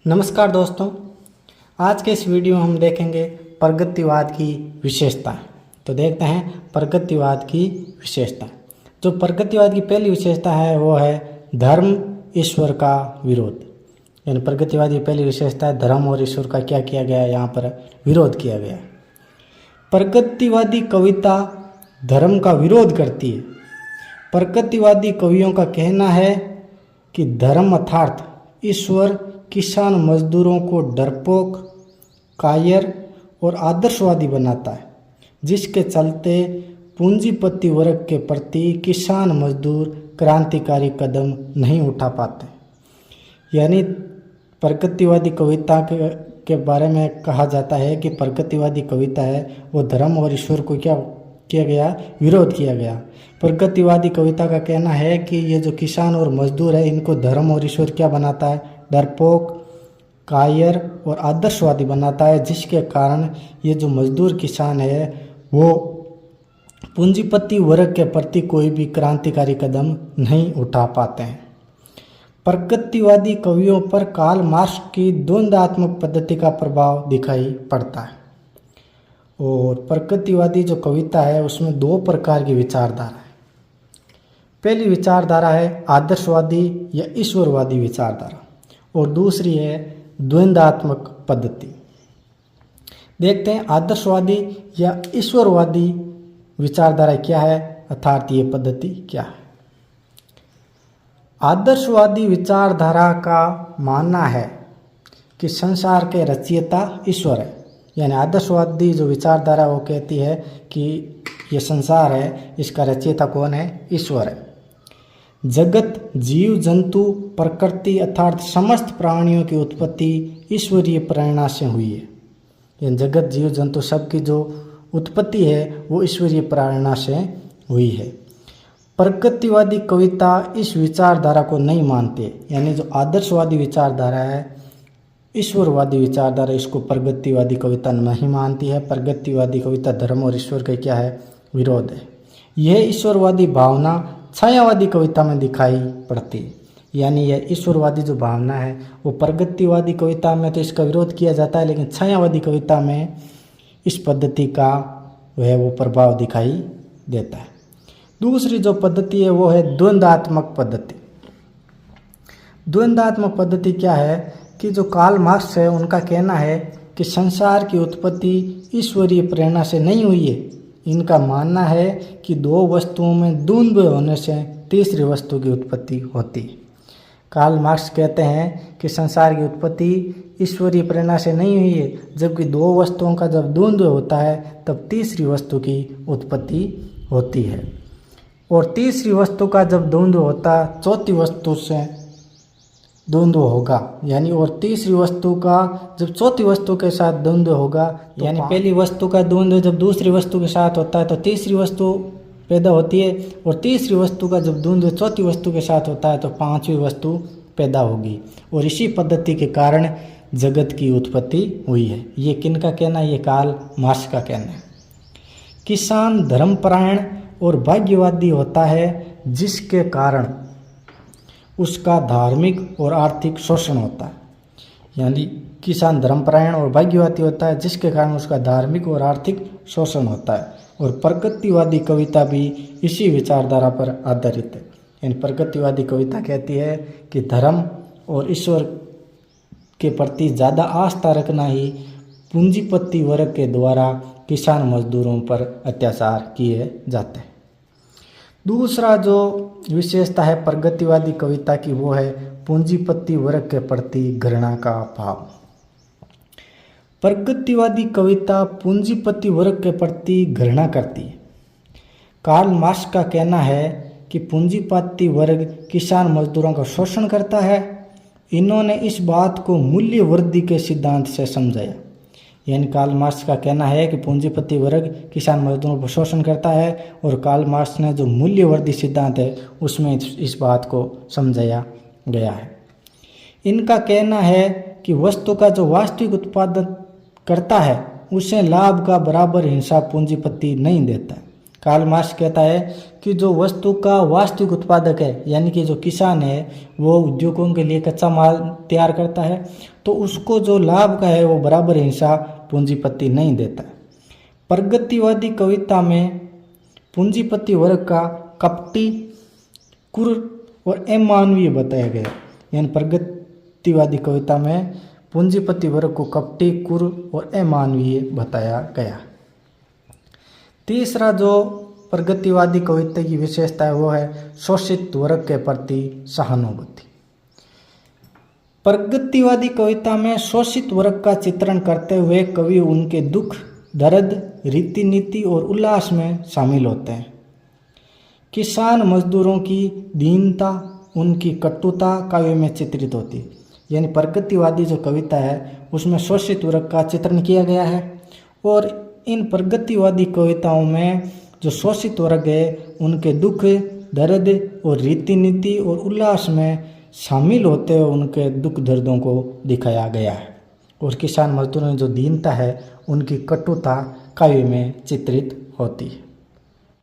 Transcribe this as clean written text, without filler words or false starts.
नमस्कार दोस्तों, आज के इस वीडियो में हम देखेंगे प्रगतिवाद की विशेषताएं। तो देखते हैं प्रगतिवाद की विशेषता। जो प्रगतिवाद की पहली विशेषता है वो है धर्म ईश्वर का विरोध। यानी प्रगतिवाद की पहली विशेषता है धर्म और ईश्वर का क्या किया गया है, यहाँ पर विरोध किया गया। प्रगतिवादी कविता धर्म का विरोध करती है। प्रगतिवादी कवियों का कहना है कि धर्म अर्थात ईश्वर किसान मजदूरों को डरपोक, कायर और आदर्शवादी बनाता है, जिसके चलते पूंजीपति वर्ग के प्रति किसान मजदूर क्रांतिकारी कदम नहीं उठा पाते। यानी प्रगतिवादी कविता के बारे में कहा जाता है कि प्रगतिवादी कविता है वो धर्म और ईश्वर को क्या किया गया, विरोध किया गया। प्रगतिवादी कविता का कहना है कि ये जो किसान और मजदूर है इनको धर्म और ईश्वर क्या बनाता है, डरपोक, कायर और आदर्शवादी बनाता है, जिसके कारण ये जो मजदूर किसान है वो पूंजीपति वर्ग के प्रति कोई भी क्रांतिकारी कदम नहीं उठा पाते हैं। प्रगतिवादी कवियों पर कार्ल मार्क्स की द्वंद्वात्मक पद्धति का प्रभाव दिखाई पड़ता है। और प्रगतिवादी जो कविता है उसमें दो प्रकार की विचारधारा है। पहली विचारधारा है आदर्शवादी या ईश्वरवादी विचारधारा और दूसरी है द्वंद्वात्मक पद्धति। देखते हैं आदर्शवादी या ईश्वरवादी विचारधारा क्या है, अर्थात ये पद्धति क्या है। आदर्शवादी विचारधारा का मानना है कि संसार के रचयिता ईश्वर है। यानी आदर्शवादी जो विचारधारा वो कहती है कि ये संसार है, इसका रचयिता कौन है, ईश्वर है। जगत, जीव जंतु, प्रकृति अर्थात समस्त प्राणियों की उत्पत्ति ईश्वरीय प्रेरणा से हुई है। यानी जगत, जीव जंतु सबकी जो उत्पत्ति है वो ईश्वरीय प्रेरणा से हुई है। प्रगतिवादी कविता इस विचारधारा को नहीं मानते। यानी जो आदर्शवादी विचारधारा है, ईश्वरवादी विचारधारा, इसको प्रगतिवादी कविता नहीं मानती है। प्रगतिवादी कविता धर्म और ईश्वर का क्या है, विरोध है। यह ईश्वरवादी भावना छायावादी कविता में दिखाई पड़ती है। यानी यह ईश्वरवादी जो भावना है वो प्रगतिवादी कविता में तो इसका विरोध किया जाता है, लेकिन छायावादी कविता में इस पद्धति का वो प्रभाव दिखाई देता है। दूसरी जो पद्धति है वो है द्वंद्वात्मक पद्धति। द्वंद्वात्मक पद्धति क्या है कि जो कार्ल मार्क्स है उनका कहना है कि संसार की उत्पत्ति ईश्वरीय प्रेरणा से नहीं हुई है। इनका मानना है कि दो वस्तुओं में द्वंद्व होने से तीसरी वस्तु की उत्पत्ति होती है। कार्ल मार्क्स कहते हैं कि संसार की उत्पत्ति ईश्वरीय प्रेरणा से नहीं हुई है, जबकि दो वस्तुओं का जब द्वंद्व होता है तब तीसरी वस्तु की उत्पत्ति होती है। और तीसरी वस्तु का जब द्वंद्व होता है चौथी वस्तु से द्वंद्व होगा। यानी और तीसरी वस्तु का जब चौथी वस्तु के साथ द्वंद्व होगा, यानी पहली वस्तु का द्वंद्व जब दूसरी वस्तु के साथ होता है तो तीसरी वस्तु पैदा होती है, और तीसरी वस्तु का जब द्वंद्व चौथी वस्तु के साथ होता है तो पांचवी वस्तु पैदा होगी। और इसी पद्धति के कारण जगत की उत्पत्ति हुई है। ये किनका कहना है, ये कार्ल मार्क्स का कहना है। किसान धर्मपरायण और भाग्यवादी होता है, जिसके कारण उसका धार्मिक और आर्थिक शोषण होता है। यानी किसान धर्मपरायण और भाग्यवादी होता है, जिसके कारण उसका धार्मिक और आर्थिक शोषण होता है। और प्रगतिवादी कविता भी इसी विचारधारा पर आधारित है। यानी प्रगतिवादी कविता कहती है कि धर्म और ईश्वर के प्रति ज़्यादा आस्था रखना ही पूंजीपति वर्ग के द्वारा किसान मजदूरों पर अत्याचार किए जाते हैं। दूसरा जो विशेषता है प्रगतिवादी कविता की वो है पूंजीपति वर्ग के प्रति घृणा का भाव। प्रगतिवादी कविता पूंजीपति वर्ग के प्रति घृणा करती है। कार्ल मार्क्स का कहना है कि पूंजीपति वर्ग किसान मजदूरों का शोषण करता है। इन्होंने इस बात को मूल्य वृद्धि के सिद्धांत से समझाया। यानी कार्ल मार्क्स का कहना है कि पूंजीपति वर्ग किसान मजदूरों पर शोषण करता है, और कार्ल मार्क्स ने जो मूल्यवर्धी सिद्धांत है उसमें इस बात को समझाया गया है। इनका कहना है कि वस्तु का जो वास्तविक उत्पादन करता है उसे लाभ का बराबर हिस्सा पूंजीपति नहीं देता। कार्ल मार्क्स कहता है कि जो वस्तु का वास्तविक उत्पादक है, यानी कि जो किसान है वो उद्योगों के लिए कच्चा माल तैयार करता है, तो उसको जो लाभ का है वो बराबर हिस्सा पूंजीपति नहीं देता। प्रगतिवादी कविता में पूंजीपति वर्ग का कपटी, क्रूर और अमानवीय बताया गया। यानी प्रगतिवादी कविता में पूंजीपति वर्ग को कपटी, क्रूर और अमानवीय बताया गया। तीसरा जो प्रगतिवादी कविता की विशेषता है वो है शोषित वर्ग के प्रति सहानुभूति। प्रगतिवादी कविता में शोषित वर्ग का चित्रण करते हुए कवि उनके दुख, दर्द, रीति नीति और उल्लास में शामिल होते हैं। किसान मजदूरों की दीनता, उनकी कटुता काव्य में चित्रित होती है। यानी प्रगतिवादी जो कविता है उसमें शोषित वर्ग का चित्रण किया गया है, और इन प्रगतिवादी कविताओं में जो शोषित वर्ग है उनके दुख, दर्द और रीति नीति और उल्लास में शामिल होते हुए उनके दुख दर्दों को दिखाया गया है, और किसान मजदूरों में जो दीनता है उनकी कटुता काव्य में चित्रित होती है।